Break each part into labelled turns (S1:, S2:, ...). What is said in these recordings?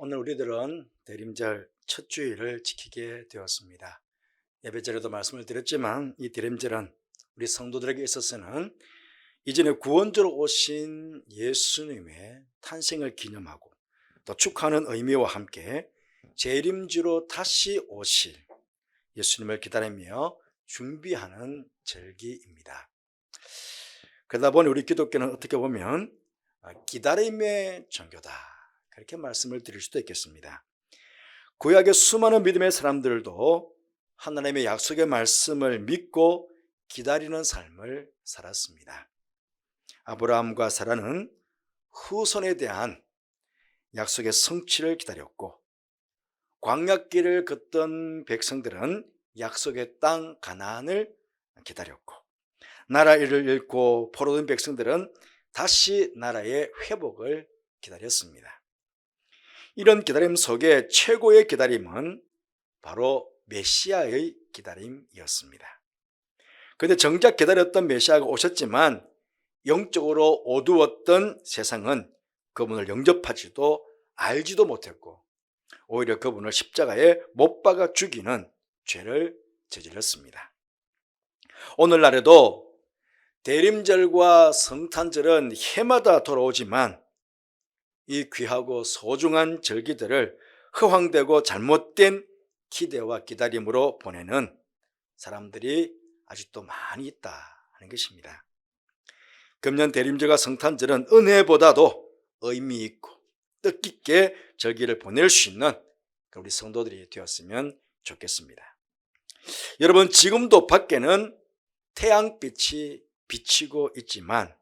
S1: 오늘 우리들은 대림절 첫 주일을 지키게 되었습니다. 예배 전에도 말씀을 드렸지만 이 대림절은 우리 성도들에게 있어서는 이전에 구원주로 오신 예수님의 탄생을 기념하고 또 축하하는 의미와 함께 재림주로 다시 오실 예수님을 기다리며 준비하는 절기입니다. 그러다 보니 우리 기독교는 어떻게 보면 기다림의 종교다, 그렇게 말씀을 드릴 수도 있겠습니다. 구약의 수많은 믿음의 사람들도 하나님의 약속의 말씀을 믿고 기다리는 삶을 살았습니다. 아브라함과 사라는 후손에 대한 약속의 성취를 기다렸고, 광야길을 걷던 백성들은 약속의 땅 가나안을 기다렸고, 나라 일을 잃고 포로된 백성들은 다시 나라의 회복을 기다렸습니다. 이런 기다림 속에 최고의 기다림은 바로 메시아의 기다림이었습니다. 그런데 정작 기다렸던 메시아가 오셨지만 영적으로 어두웠던 세상은 그분을 영접하지도 알지도 못했고, 오히려 그분을 십자가에 못 박아 죽이는 죄를 저질렀습니다. 오늘날에도 대림절과 성탄절은 해마다 돌아오지만 이 귀하고 소중한 절기들을 허황되고 잘못된 기대와 기다림으로 보내는 사람들이 아직도 많이 있다 하는 것입니다. 금년 대림절과 성탄절은 은혜보다도 의미 있고 뜻깊게 절기를 보낼 수 있는 우리 성도들이 되었으면 좋겠습니다. 여러분, 지금도 밖에는 태양빛이 비치고 있지만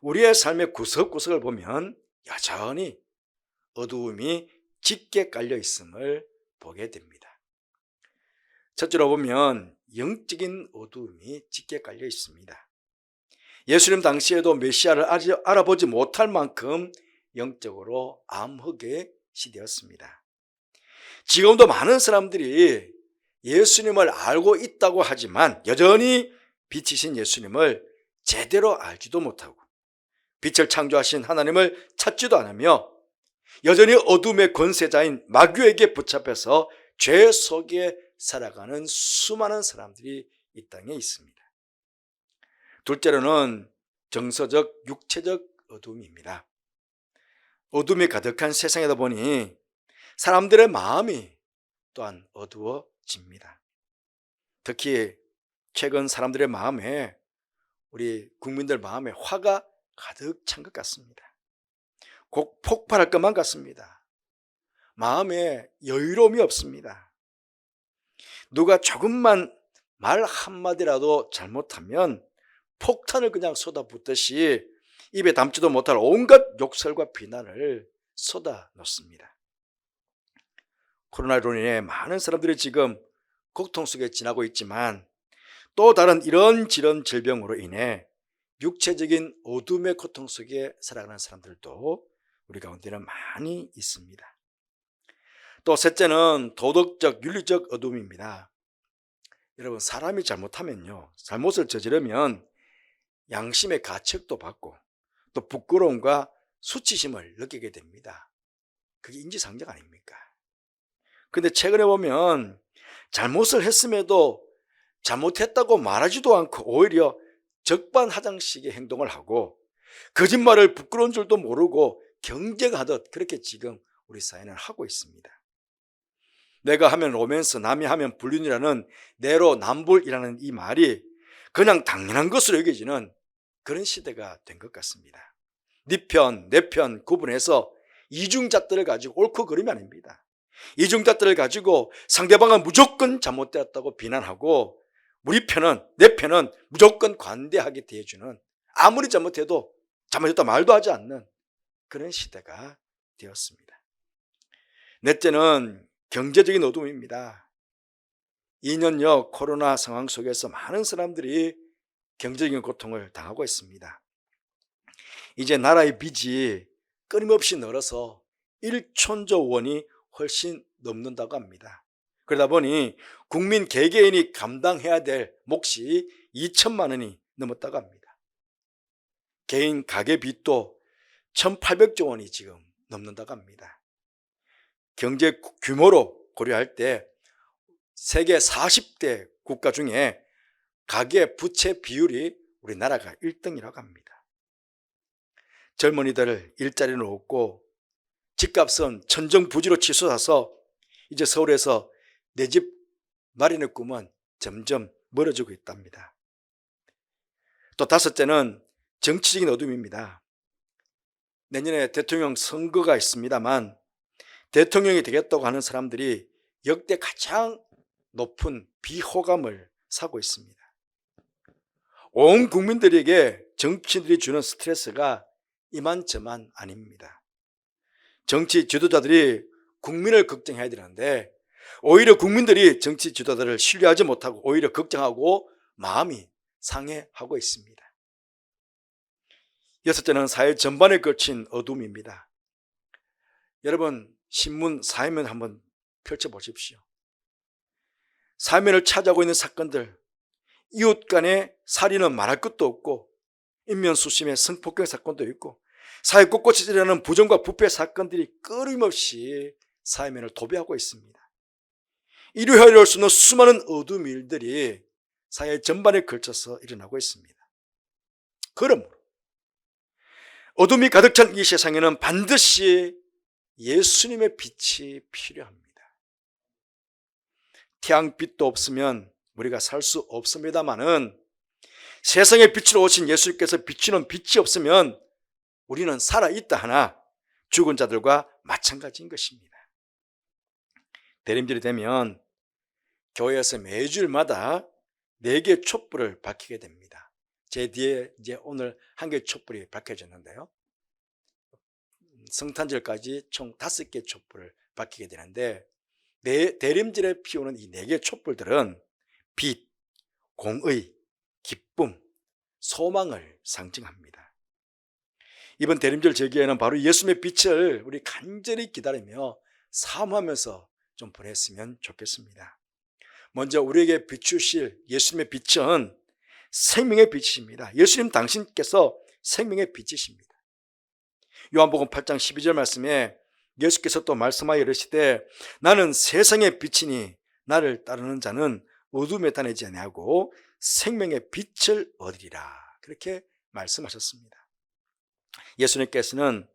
S1: 우리의 삶의 구석구석을 보면 여전히 어두움이 짙게 깔려 있음을 보게 됩니다. 첫째로 보면 영적인 어두움이 짙게 깔려 있습니다. 예수님 당시에도 메시아를 알아보지 못할 만큼 영적으로 암흑의 시대였습니다. 지금도 많은 사람들이 예수님을 알고 있다고 하지만 여전히 빛이신 예수님을 제대로 알지도 못하고 빛을 창조하신 하나님을 찾지도 않으며 여전히 어둠의 권세자인 마귀에게 붙잡혀서 죄 속에 살아가는 수많은 사람들이 이 땅에 있습니다. 둘째로는 정서적, 육체적 어둠입니다. 어둠이 가득한 세상이다 보니 사람들의 마음이 또한 어두워집니다. 특히 최근 사람들의 마음에, 우리 국민들 마음에 화가 가득 찬 것 같습니다. 곧 폭발할 것만 같습니다. 마음에 여유로움이 없습니다. 누가 조금만 말 한마디라도 잘못하면 폭탄을 그냥 쏟아붓듯이 입에 담지도 못할 온갖 욕설과 비난을 쏟아놓습니다. 코로나로 인해 많은 사람들이 지금 고통 속에 지나고 있지만 또 다른 이런저런 질병으로 인해 육체적인 어둠의 고통 속에 살아가는 사람들도 우리 가운데는 많이 있습니다. 또 셋째는 도덕적, 윤리적 어둠입니다. 여러분, 사람이 잘못하면요, 잘못을 저지르면 양심의 가책도 받고 또 부끄러움과 수치심을 느끼게 됩니다. 그게 인지상정 아닙니까? 근데 최근에 보면 잘못을 했음에도 잘못했다고 말하지도 않고 오히려 적반하장식의 행동을 하고 거짓말을 부끄러운 줄도 모르고 경쟁하듯 그렇게 지금 우리 사회는 하고 있습니다. 내가 하면 로맨스, 남이 하면 불륜이라는 내로남불이라는 이 말이 그냥 당연한 것으로 여겨지는 그런 시대가 된 것 같습니다. 네 편, 내 편 구분해서 이중잣대를 가지고 옳고 그름이 아닙니다. 이중잣대를 가지고 상대방은 무조건 잘못되었다고 비난하고 우리 편은, 내 편은 무조건 관대하게 대해주는, 아무리 잘못해도 잘못했다 말도 하지 않는 그런 시대가 되었습니다. 넷째는 경제적인 어둠입니다. 2년여 코로나 상황 속에서 많은 사람들이 경제적인 고통을 당하고 있습니다. 이제 나라의 빚이 끊임없이 늘어서 1천조 원이 훨씬 넘는다고 합니다. 그러다 보니 국민 개개인이 감당해야 될 몫이 2천만 원이 넘었다고 합니다. 개인 가계 빚도 1,800조 원이 지금 넘는다고 합니다. 경제 규모로 고려할 때 세계 40대 국가 중에 가계 부채 비율이 우리나라가 1등이라고 합니다. 젊은이들 일자리는 없고 집값은 천정부지로 치솟아서 이제 서울에서 내 집 마련의 꿈은 점점 멀어지고 있답니다. 또 다섯째는 정치적인 어둠입니다. 내년에 대통령 선거가 있습니다만 대통령이 되겠다고 하는 사람들이 역대 가장 높은 비호감을 사고 있습니다. 온 국민들에게 정치인들이 주는 스트레스가 이만저만 아닙니다. 정치 지도자들이 국민을 걱정해야 되는데 오히려 국민들이 정치 지도자들을 신뢰하지 못하고 오히려 걱정하고 마음이 상해하고 있습니다. 여섯째는 사회 전반에 걸친 어둠입니다. 여러분 신문 사회면 한번 펼쳐보십시오. 사회면을 차지하고 있는 사건들, 이웃 간의 살인은 말할 것도 없고 인면수심의 성폭행 사건도 있고 사회 곳곳에 일어나는 부정과 부패 사건들이 끊임없이 사회면을 도배하고 있습니다. 일요일에 올 수 있는 수많은 어둠 일들이 사회 전반에 걸쳐서 일어나고 있습니다. 그러므로 어둠이 가득 찬 이 세상에는 반드시 예수님의 빛이 필요합니다. 태양빛도 없으면 우리가 살 수 없습니다마는 세상의 빛으로 오신 예수님께서 비추는 빛이 없으면 우리는 살아있다 하나 죽은 자들과 마찬가지인 것입니다. 대림절이 되면 교회에서 매주일마다 4개의 촛불을 밝히게 됩니다. 제 뒤에 이제 오늘 1개의 촛불이 밝혀졌는데요. 성탄절까지 총 5개의 촛불을 밝히게 되는데 대림절에 피우는 이 4개의 촛불들은 빛, 공의, 기쁨, 소망을 상징합니다. 이번 대림절 절기에는 바로 예수님의 빛을 우리 간절히 기다리며 사모하면서 좀 보냈으면 좋겠습니다. 먼저 우리에게 비추실 예수님의 빛은 생명의 빛이십니다. 예수님 당신께서 생명의 빛이십니다. 요한복음 8장 12절 말씀에 예수께서 또 말씀하여 이르시되 나는 세상의 빛이니 나를 따르는 자는 어둠에 다니지 아니하고 생명의 빛을 얻으리라. 그렇게 말씀하셨습니다. 예수님께서는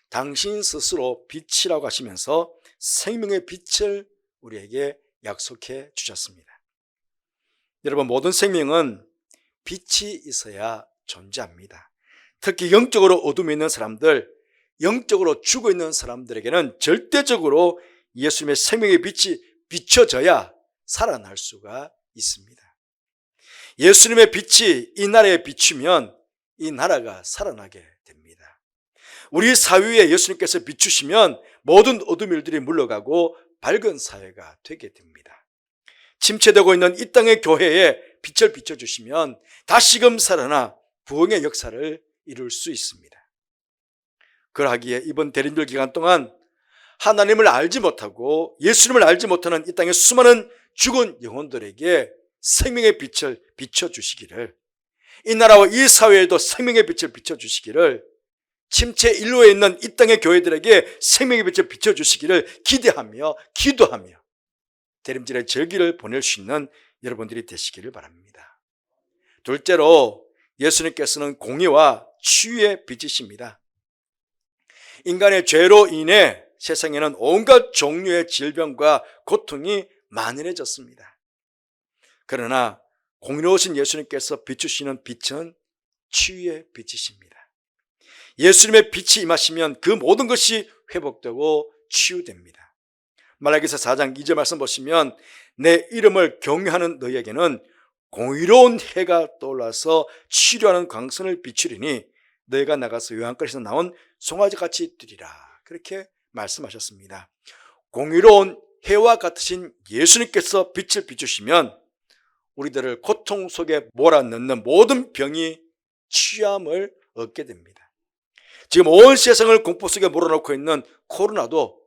S1: 당신 스스로 빛이라고 하시면서 생명의 빛을 우리에게 약속해 주셨습니다. 여러분 모든 생명은 빛이 있어야 존재합니다. 특히 영적으로 어둠에 있는 사람들, 영적으로 죽어 있는 사람들에게는 절대적으로 예수님의 생명의 빛이 비춰져야 살아날 수가 있습니다. 예수님의 빛이 이 나라에 비추면 이 나라가 살아나게 됩니다. 우리 사회에 예수님께서 비추시면 모든 어둠 일들이 물러가고 밝은 사회가 되게 됩니다. 침체되고 있는 이 땅의 교회에 빛을 비춰주시면 다시금 살아나 부흥의 역사를 이룰 수 있습니다. 그러하기에 이번 대림절 기간 동안 하나님을 알지 못하고 예수님을 알지 못하는 이 땅의 수많은 죽은 영혼들에게 생명의 빛을 비춰주시기를, 이 나라와 이 사회에도 생명의 빛을 비춰주시기를, 침체 일로에 있는 이 땅의 교회들에게 생명의 빛을 비춰주시기를 기대하며 기도하며 대림절의 절기를 보낼 수 있는 여러분들이 되시기를 바랍니다. 둘째로 예수님께서는 공의와 치유의 빛이십니다. 인간의 죄로 인해 세상에는 온갖 종류의 질병과 고통이 만연해졌습니다. 그러나 공의로우신 예수님께서 비추시는 빛은 치유의 빛이십니다. 예수님의 빛이 임하시면 그 모든 것이 회복되고 치유됩니다. 말라기서 4장 2절 말씀 보시면 내 이름을 경외하는 너희에게는 공의로운 해가 떠올라서 치료하는 광선을 비추리니 너희가 나가서 요한거리에서 나온 송아지같이 뛰리라. 그렇게 말씀하셨습니다. 공의로운 해와 같으신 예수님께서 빛을 비추시면 우리들을 고통 속에 몰아넣는 모든 병이 치유함을 얻게 됩니다. 지금 온 세상을 공포 속에 몰아넣고 있는 코로나도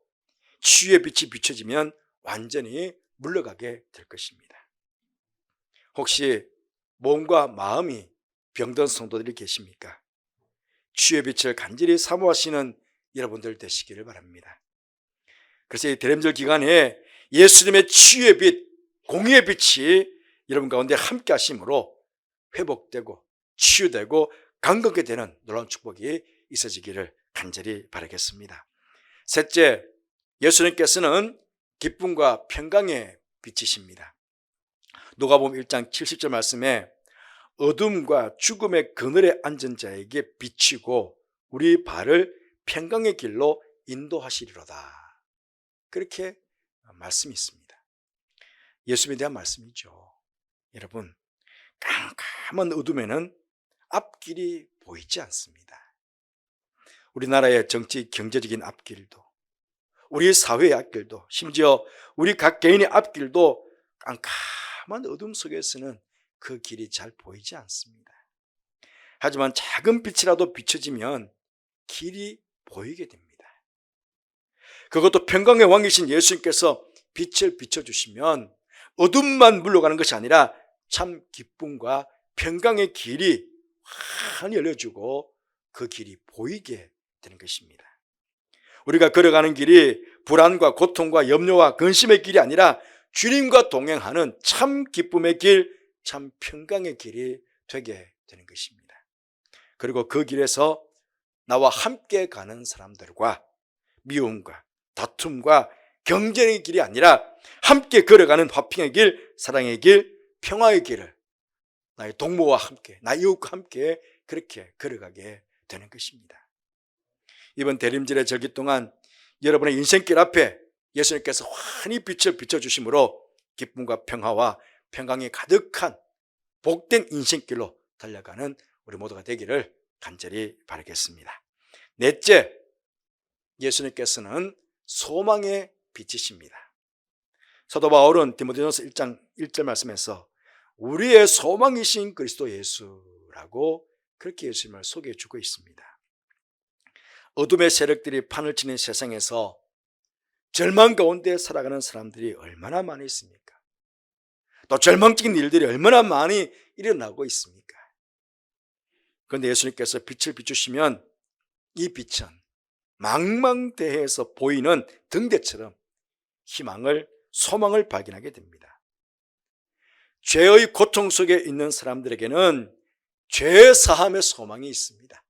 S1: 치유의 빛이 비춰지면 완전히 물러가게 될 것입니다. 혹시 몸과 마음이 병든 성도들이 계십니까? 치유의 빛을 간절히 사모하시는 여러분들 되시기를 바랍니다. 그래서 이 대림절 기간에 예수님의 치유의 빛, 공의의 빛이 여러분 가운데 함께 하심으로 회복되고 치유되고 강건하게 되는 놀라운 축복이 있어지기를 간절히 바라겠습니다. 셋째, 예수님께서는 기쁨과 평강의 빛이십니다. 누가복음 1장 70절 말씀에 어둠과 죽음의 그늘에 앉은 자에게 비치고 우리 발을 평강의 길로 인도하시리로다. 그렇게 말씀이 있습니다. 예수님에 대한 말씀이죠. 여러분, 깜깜한 어둠에는 앞길이 보이지 않습니다. 우리나라의 정치 경제적인 앞길도, 우리 사회의 앞길도, 심지어 우리 각 개인의 앞길도 깜깜한 어둠 속에서는 그 길이 잘 보이지 않습니다. 하지만 작은 빛이라도 비춰지면 길이 보이게 됩니다. 그것도 평강의 왕이신 예수님께서 빛을 비춰주시면 어둠만 물러가는 것이 아니라 참 기쁨과 평강의 길이 환히 열려주고 그 길이 보이게 되는 것입니다. 우리가 걸어가는 길이 불안과 고통과 염려와 근심의 길이 아니라 주님과 동행하는 참 기쁨의 길, 참 평강의 길이 되게 되는 것입니다. 그리고 그 길에서 나와 함께 가는 사람들과 미움과 다툼과 경쟁의 길이 아니라 함께 걸어가는 화평의 길, 사랑의 길, 평화의 길을 나의 동무와 함께, 나의 이웃과 함께 그렇게 걸어가게 되는 것입니다. 이번 대림절의 절기 동안 여러분의 인생길 앞에 예수님께서 환히 빛을 비춰주심으로 기쁨과 평화와 평강이 가득한 복된 인생길로 달려가는 우리 모두가 되기를 간절히 바라겠습니다. 넷째, 예수님께서는 소망의 빛이십니다. 사도 바울은 디모데전서 1장 1절 말씀에서 우리의 소망이신 그리스도 예수라고 그렇게 예수님을 소개해 주고 있습니다. 어둠의 세력들이 판을 치는 세상에서 절망 가운데 살아가는 사람들이 얼마나 많이 있습니까? 또 절망적인 일들이 얼마나 많이 일어나고 있습니까? 그런데 예수님께서 빛을 비추시면 이 빛은 망망대해에서 보이는 등대처럼 희망을, 소망을 발견하게 됩니다. 죄의 고통 속에 있는 사람들에게는 죄 사함의 소망이 있습니다.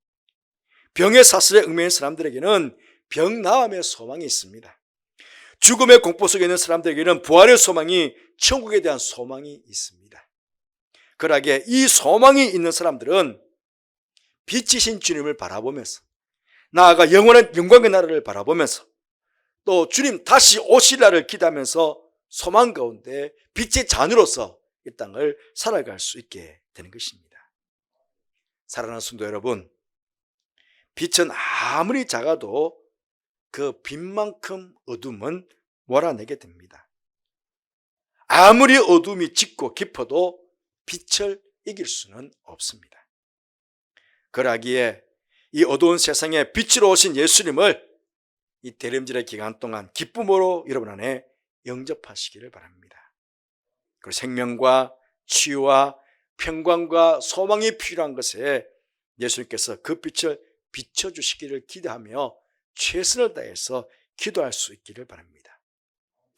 S1: 병의 사슬에 얽매인 사람들에게는 병 나음의 소망이 있습니다. 죽음의 공포 속에 있는 사람들에게는 부활의 소망이, 천국에 대한 소망이 있습니다. 그러기에 이 소망이 있는 사람들은 빛이신 주님을 바라보면서, 나아가 영원한 영광의 나라를 바라보면서, 또 주님 다시 오실 날을 기대하면서 소망 가운데 빛의 자녀로서 이 땅을 살아갈 수 있게 되는 것입니다. 사랑하는 성도 여러분, 빛은 아무리 작아도 그 빛만큼 어둠은 몰아내게 됩니다. 아무리 어둠이 짙고 깊어도 빛을 이길 수는 없습니다. 그러기에 이 어두운 세상에 빛으로 오신 예수님을 이 대림절의 기간 동안 기쁨으로 여러분 안에 영접하시기를 바랍니다. 그리고 생명과 치유와 평강과 소망이 필요한 것에 예수님께서 그 빛을 비춰주시기를 기대하며 최선을 다해서 기도할 수 있기를 바랍니다.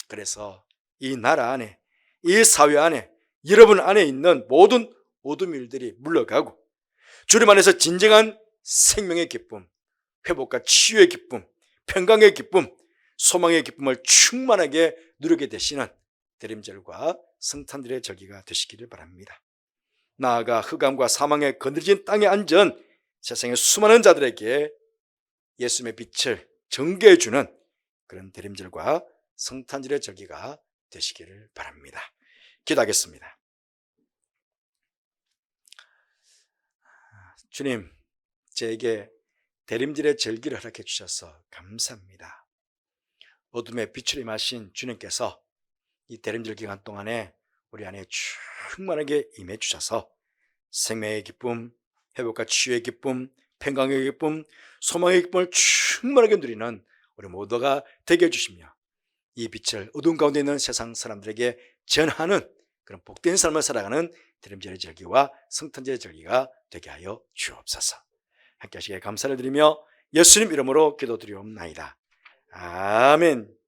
S1: 그래서 이 나라 안에, 이 사회 안에, 여러분 안에 있는 모든 어둠 일들이 물러가고 주님 안에서 진정한 생명의 기쁨, 회복과 치유의 기쁨, 평강의 기쁨, 소망의 기쁨을 충만하게 누리게 되시는 대림절과 성탄절의 절기가 되시기를 바랍니다. 나아가 흑암과 사망에 거느진 땅에 앉은 세상의 수많은 자들에게 예수님의 빛을 전개해 주는 그런 대림절과 성탄절의 절기가 되시기를 바랍니다. 기도하겠습니다. 주님, 저에게 대림절의 절기를 허락해 주셔서 감사합니다. 어둠의 빛을 임하신 주님께서 이 대림절 기간 동안에 우리 안에 충만하게 임해 주셔서 생명의 기쁨, 회복과 치유의 기쁨, 평강의 기쁨, 소망의 기쁨을 충만하게 누리는 우리 모두가 되게 해주시며 이 빛을 어두운 가운데 있는 세상 사람들에게 전하는 그런 복된 삶을 살아가는 대림절의 절기와 성탄절의 절기가 되게 하여 주옵소서. 함께 하시기에 감사를 드리며 예수님 이름으로 기도드리옵나이다. 아멘.